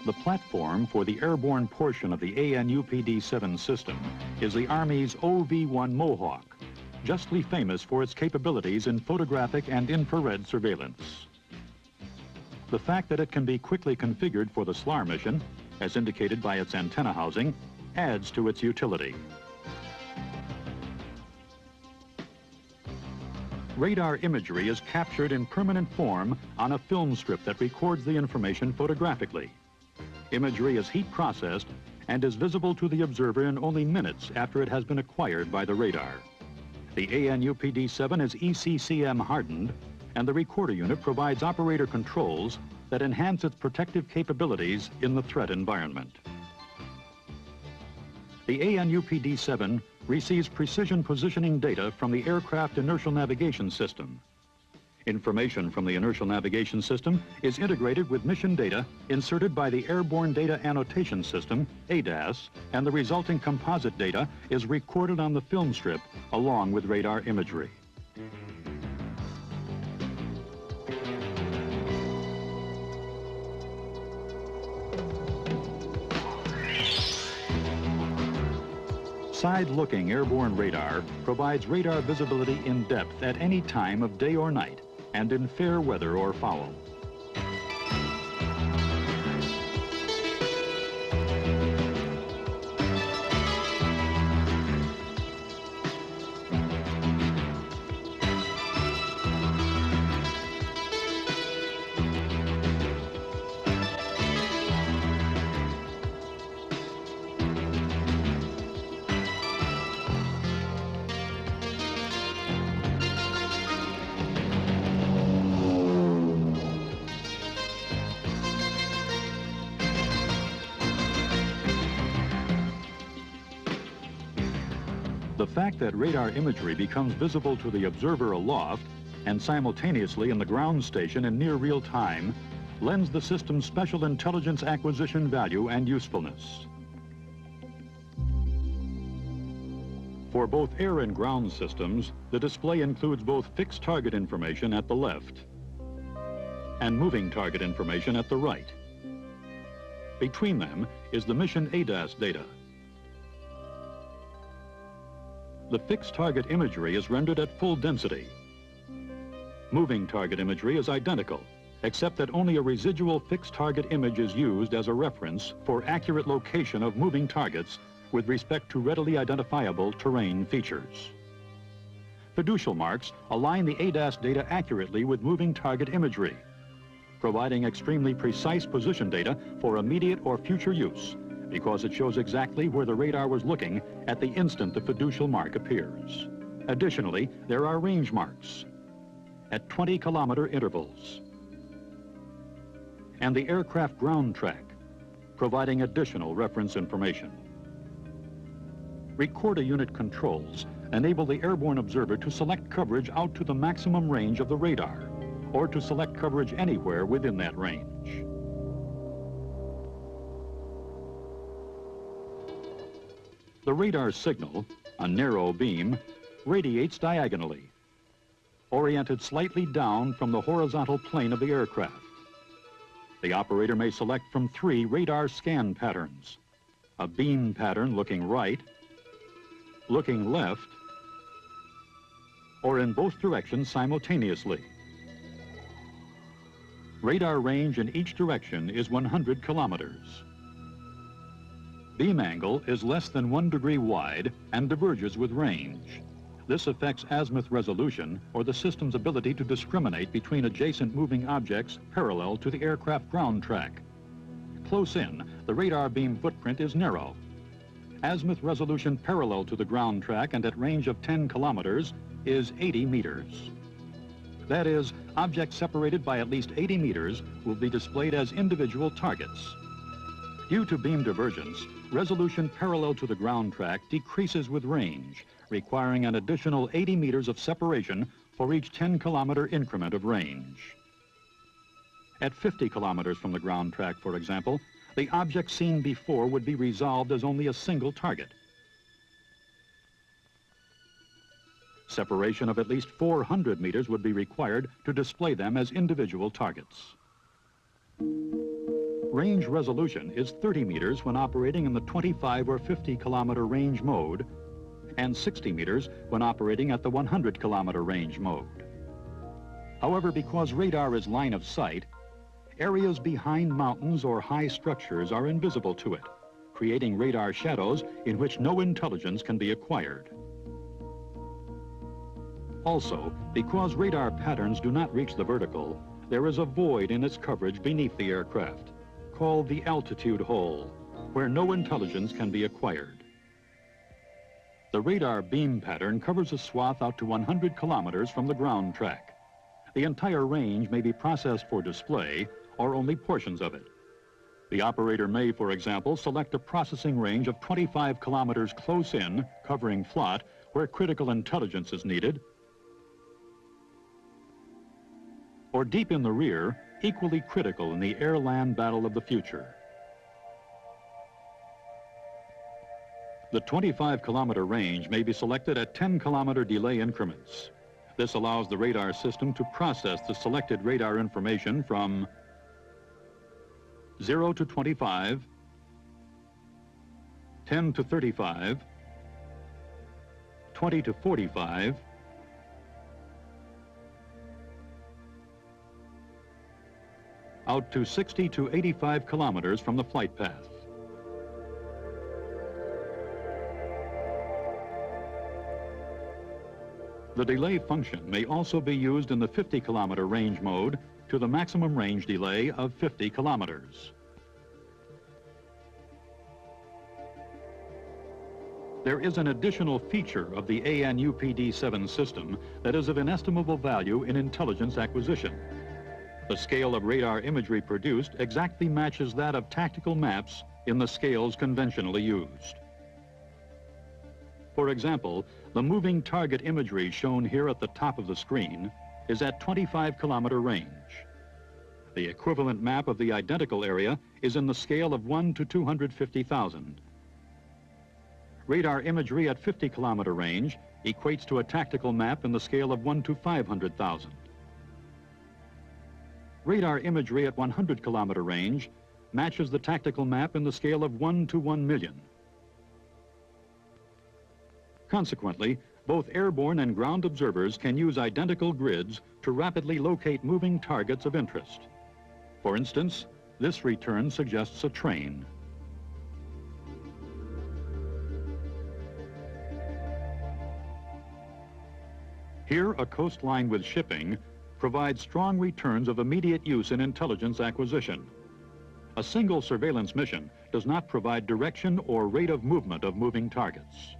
The platform for the airborne portion of the ANUPD-7 system is the Army's OV-1 Mohawk, justly famous for its capabilities in photographic and infrared surveillance. The fact that it can be quickly configured for the SLAR mission, as indicated by its antenna housing, adds to its utility. Radar imagery is captured in permanent form on a film strip that records the information photographically. Imagery is heat processed and is visible to the observer in only minutes after it has been acquired by the radar. The ANUPD-7 is ECCM hardened, and the recorder unit provides operator controls that enhance its protective capabilities in the threat environment. The ANUPD-7 receives precision positioning data from the aircraft inertial navigation system. Information from the inertial navigation system is integrated with mission data inserted by the Airborne Data Annotation System, ADAS, and the resulting composite data is recorded on the film strip along with radar imagery. Side-looking airborne radar provides radar visibility in depth at any time of day or night and in fair weather or foul. The fact that radar imagery becomes visible to the observer aloft and simultaneously in the ground station in near real time lends the system's special intelligence acquisition value and usefulness. For both air and ground systems, the display includes both fixed target information at the left and moving target information at the right. Between them is the mission ADAS data. The fixed target imagery is rendered at full density. Moving target imagery is identical, except that only a residual fixed target image is used as a reference for accurate location of moving targets with respect to readily identifiable terrain features. Fiducial marks align the ADAS data accurately with moving target imagery, providing extremely precise position data for immediate or future use, because it shows exactly where the radar was looking at the instant the fiducial mark appears. Additionally, there are range marks at 20-kilometer intervals, and the aircraft ground track, providing additional reference information. Recorder unit controls enable the airborne observer to select coverage out to the maximum range of the radar, or to select coverage anywhere within that range. The radar signal, a narrow beam, radiates diagonally, oriented slightly down from the horizontal plane of the aircraft. The operator may select from 3 radar scan patterns: a beam pattern looking right, looking left, or in both directions simultaneously. Radar range in each direction is 100 kilometers. Beam angle is less than 1 degree wide and diverges with range. This affects azimuth resolution, or the system's ability to discriminate between adjacent moving objects parallel to the aircraft ground track. Close in, the radar beam footprint is narrow. Azimuth resolution parallel to the ground track and at range of 10 kilometers is 80 meters. That is, objects separated by at least 80 meters will be displayed as individual targets. Due to beam divergence, resolution parallel to the ground track decreases with range, requiring an additional 80 meters of separation for each 10-kilometer increment of range. At 50 kilometers from the ground track, for example, the object seen before would be resolved as only a single target. Separation of at least 400 meters would be required to display them as individual targets. Range resolution is 30 meters when operating in the 25 or 50 kilometer range mode, and 60 meters when operating at the 100 kilometer range mode. However, because radar is line of sight, areas behind mountains or high structures are invisible to it, creating radar shadows in which no intelligence can be acquired. Also, because radar patterns do not reach the vertical, there is a void in its coverage beneath the aircraft, called the altitude hole, where no intelligence can be acquired. The radar beam pattern covers a swath out to 100 kilometers from the ground track. The entire range may be processed for display, or only portions of it. The operator may, for example, select a processing range of 25 kilometers close in, covering FLOT, where critical intelligence is needed, or deep in the rear, equally critical in the air-land battle of the future. The 25-kilometer range may be selected at 10-kilometer delay increments. This allows the radar system to process the selected radar information from 0 to 25, 10 to 35, 20 to 45, out to 60 to 85 kilometers from the flight path. The delay function may also be used in the 50-kilometer range mode to the maximum range delay of 50 kilometers. There is an additional feature of the AN/UPD-7 system that is of inestimable value in intelligence acquisition. The scale of radar imagery produced exactly matches that of tactical maps in the scales conventionally used. For example, the moving target imagery shown here at the top of the screen is at 25-kilometer range. The equivalent map of the identical area is in the scale of 1 to 250,000. Radar imagery at 50-kilometer range equates to a tactical map in the scale of 1 to 500,000. Radar imagery at 100-kilometer range matches the tactical map in the scale of 1 to 1 million. Consequently, both airborne and ground observers can use identical grids to rapidly locate moving targets of interest. For instance, this return suggests a train. Here, a coastline with shipping provides strong returns of immediate use in intelligence acquisition. A single surveillance mission does not provide direction or rate of movement of moving targets.